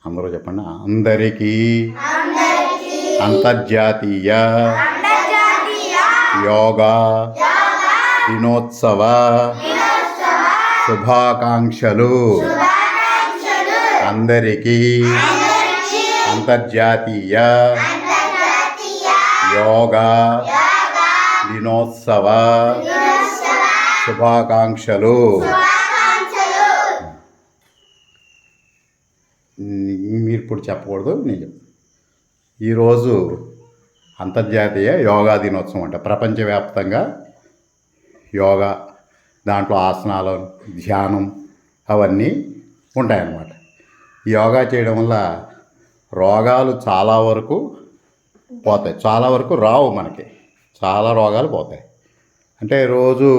అందరూ చెప్పండి. అందరికీ అంతర్జాతీయ యోగా దినోత్సవ శుభాకాంక్షలు. అందరికీ అంతర్జాతీయ యోగా దినోత్సవ శుభాకాంక్షలు. మీరు ఇప్పుడు చెప్పకూడదు, నేను ఈరోజు అంతర్జాతీయ యోగా దినోత్సవం అంట. ప్రపంచవ్యాప్తంగా యోగా, దాంట్లో ఆసనాలు, ధ్యానం అవన్నీ ఉంటాయన్నమాట. యోగా చేయడం వల్ల రోగాలు చాలా వరకు పోతాయి, చాలా వరకు రావు మనకి, చాలా రోగాలు పోతాయి. అంటే రోజు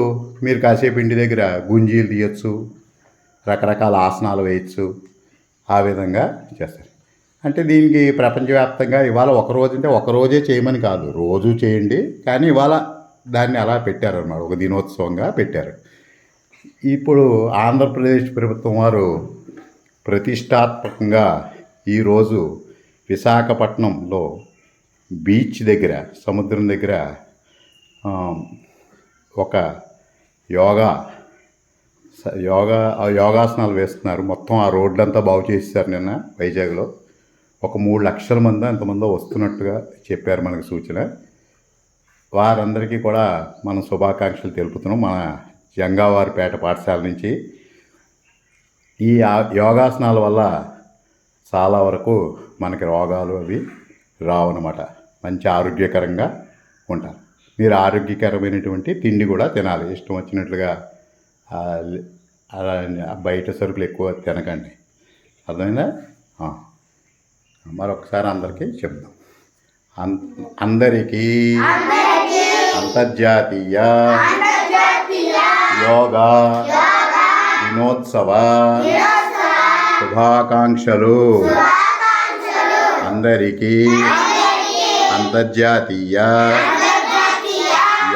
మీరు కాసేపు ఇంటి దగ్గర గుంజీలు తీయచ్చు, రకరకాల ఆసనాలు వేయచ్చు, ఆ విధంగా చేస్తారు. అంటే దీనికి ప్రపంచవ్యాప్తంగా ఇవాళ ఒకరోజు అంటే ఒకరోజే చేయమని కాదు, రోజు చేయండి. కానీ ఇవాళ దాన్ని అలా పెట్టారన్నమాట, ఒక దినోత్సవంగా పెట్టారు. ఇప్పుడు ఆంధ్రప్రదేశ్ ప్రభుత్వం వారు ప్రతిష్టాత్మకంగా ఈరోజు విశాఖపట్నంలో బీచ్ దగ్గర, సముద్రం దగ్గర ఒక యోగాసనాలు వేస్తున్నారు. మొత్తం ఆ రోడ్లంతా బాగు చేశారు నిన్న వైజాగ్లో. ఒక 3 లక్షల మంది ఎంతమందో వస్తున్నట్టుగా చెప్పారు మనకు సూచన. వారందరికీ కూడా మనం శుభాకాంక్షలు తెలుపుతున్నాం మన జంగావారిపేట పాఠశాల నుంచి. ఈ యోగాసనాల వల్ల చాలా వరకు మనకి రోగాలు అవి రావన్నమాట. మంచి ఆరోగ్యకరంగా ఉంటారు. మీరు ఆరోగ్యకరమైనటువంటి తిండి కూడా తినాలి. ఇష్టం వచ్చినట్లుగా అలా బయట సరుకులు ఎక్కువ తినకండి, అర్థమైందా? మరొకసారి అందరికీ చెప్దాం. అందరికీ అంతర్జాతీయ యోగా దినోత్సవ శుభాకాంక్షలు. అందరికీ అంతర్జాతీయ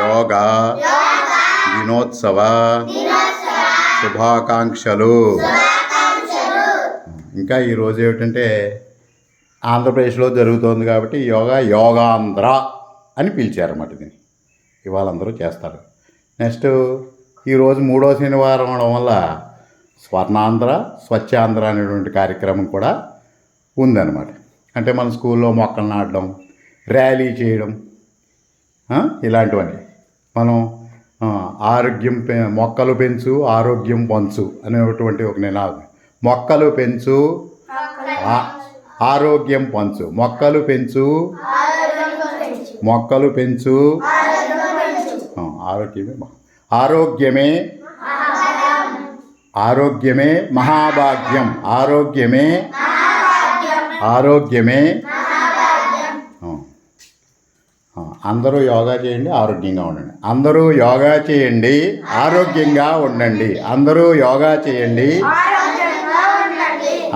యోగా దినోత్సవ శుభాకాంక్షలు. ఇంకా ఈరోజు ఏమిటంటే ఆంధ్రప్రదేశ్లో జరుగుతోంది కాబట్టి యోగాంధ్ర అని పిలిచారన్నమాట. దీన్ని ఇవాళ అందరూ చేస్తారు. నెక్స్ట్ ఈరోజు 3వ శనివారం అవడం వల్ల స్వర్ణాంధ్ర, స్వచ్ఛాంధ్ర అనేటువంటి కార్యక్రమం కూడా ఉందన్నమాట. అంటే మన స్కూల్లో మొక్కలు నాటడం, ర్యాలీ చేయడం, ఇలాంటివన్నీ మనం మొక్కలు పెంచు ఆరోగ్యం పంచు అనేటువంటి ఒక నినాదం. మొక్కలు పెంచు ఆరోగ్యం పంచు, మొక్కలు పెంచు ఆరోగ్యమే మహాభాగ్యం. ఆరోగ్యమే అందరూ యోగా చేయండి, ఆరోగ్యంగా ఉండండి. అందరూ యోగా చేయండి, ఆరోగ్యంగా ఉండండి. అందరూ యోగా చేయండి,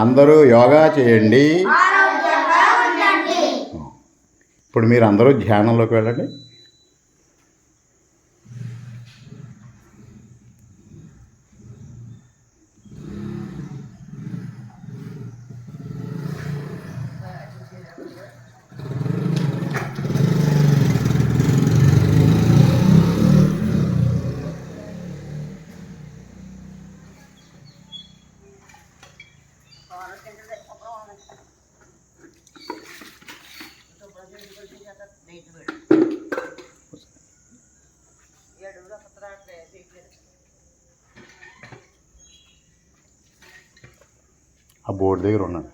అందరూ యోగా చేయండి. ఇప్పుడు మీరు అందరూ ధ్యానంలోకి వెళ్ళండి. ఆ బోర్డు దగ్గర ఉన్నాడు.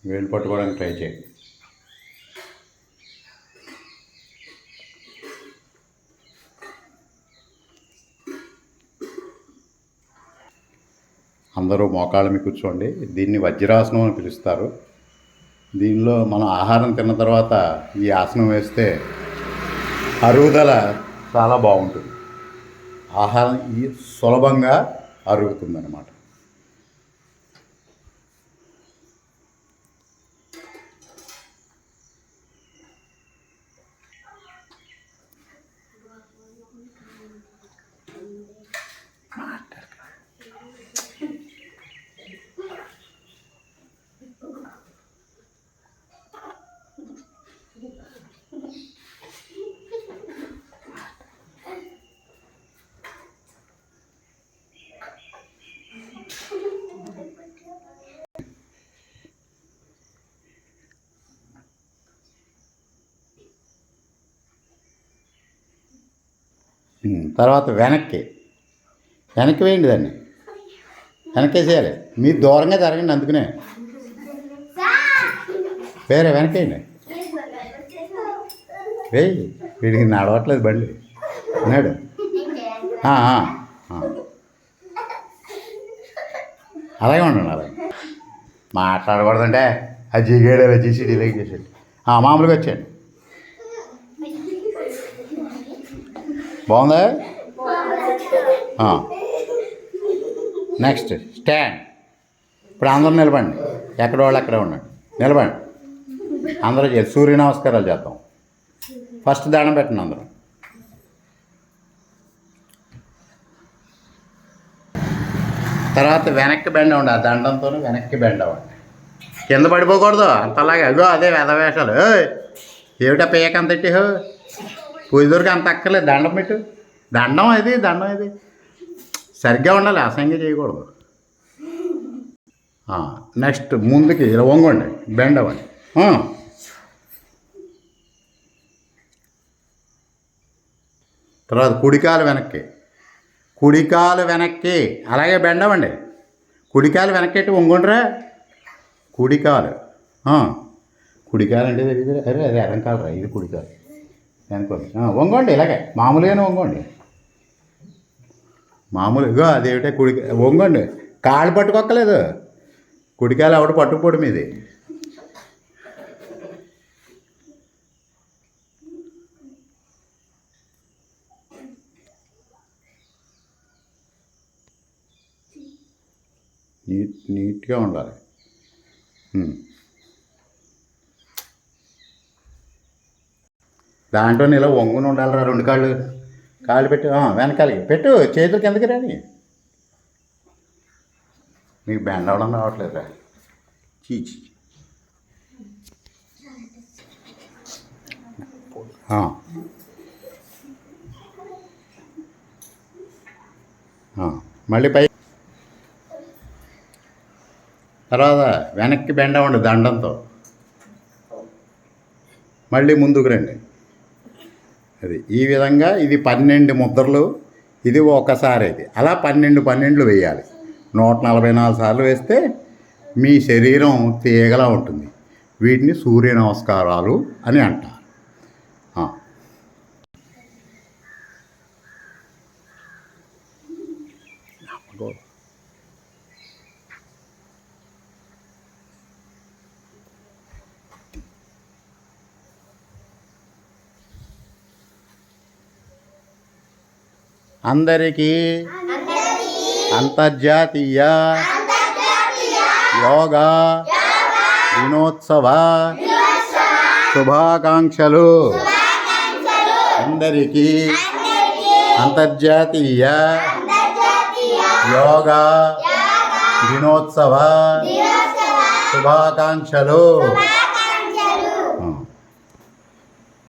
వేలు పట్టుకోవడానికి ట్రై చేయండి. అందరూ మోకాళ్ళ మీద కూర్చోండి. దీన్ని వజ్రాసనం అని పిలుస్తారు. దీనిలో మనం ఆహారం తిన్న తర్వాత ఈ ఆసనం వేస్తే అరుగుదల చాలా బాగుంటుంది. ఆహారం సులభంగా అరుగుతుందన్నమాట. తర్వాత వెనక్కి వేయండి దాన్ని. వెనక్కేసేయాలి. మీరు దూరంగా జరగండి, అందుకనే వేరే వెనకేయండి. వేయి. వీడికి నడవట్లేదు బండి, ఉన్నాడు. అలాగే ఉండండి. అలాగే మాట్లాడకూడదంటే అది జిగేడే వచ్చేసి డిలేట్ చేసేది. మామూలుగా వచ్చేయండి. బాగుందా? Next stand. ఇప్పుడు అందరూ నిలబండి. ఎక్కడ వాళ్ళు అక్కడే ఉండండి. నిలబండి. అందరూ సూర్య నమస్కారాలు చేద్దాం. ఫస్ట్ దండం పెట్టండి అందరూ. తర్వాత వెనక్కి బెండ్ అవ్వండి. ఆ దండంతో వెనక్కి బెండ్ అవ్వండి. కింద పడిపోకూడదు అంతలాగా. అగో అదే వెధవేషాలు. ఏమిటా పేక అంత ఎట్టి పూజ దొరికి అంత అక్కర్లేదు. దండం పెట్టు. దండం ఇది సరిగ్గా ఉండాలి, అసహ్యంగా చేయకూడదు. నెక్స్ట్ ముందుకి ఇలా వంగండి, బెండ్ అవ్వండి. తర్వాత కుడికాలు వెనక్కి అలాగే బెండ్ అవ్వండి. కుడికాలు వెనక్కి వంగుండ్రా. కుడికాలు అంటే అరే అదే ఎడం కాలరా, ఇది కుడికాలు. వెనక్కి వంగండి. ఇలాగే మామూలుగానే వంగండి. మామూలుగా అదేమిటే వంగండి. కాళ్ళు పట్టుకోక్కలేదు. కుడికాయలు ఆవిడ పట్టుకుపోవడం మీది. నీట్గా ఉండాలి. దాంట్లో ఇలా వంగుని ఉండాలిరా. రెండు కాళ్ళు పెట్టి వెనకాలకి పెట్టు. చేతులు కిందకి రాని. మీకు బెండ్ అవ్వడం రావట్లేదురా. చీచి. మళ్ళీ పై తర్వాత వెనక్కి బెండ్ అవ్వండి దండంతో. మళ్ళీ ముందుకు రండి. అది ఈ విధంగా. ఇది 12 ముద్రలు. ఇది ఒకసారి. ఇది అలా 12 వేయాలి. 144 సార్లు వేస్తే మీ శరీరం తీగలా ఉంటుంది. వీటిని సూర్య నమస్కారాలు అని అంటారు. అందరికీ అంతర్జాతీయ యోగా దినోత్సవ శుభాకాంక్షలు. అందరికీ అంతర్జాతీయ యోగా దినోత్సవ శుభాకాంక్షలు.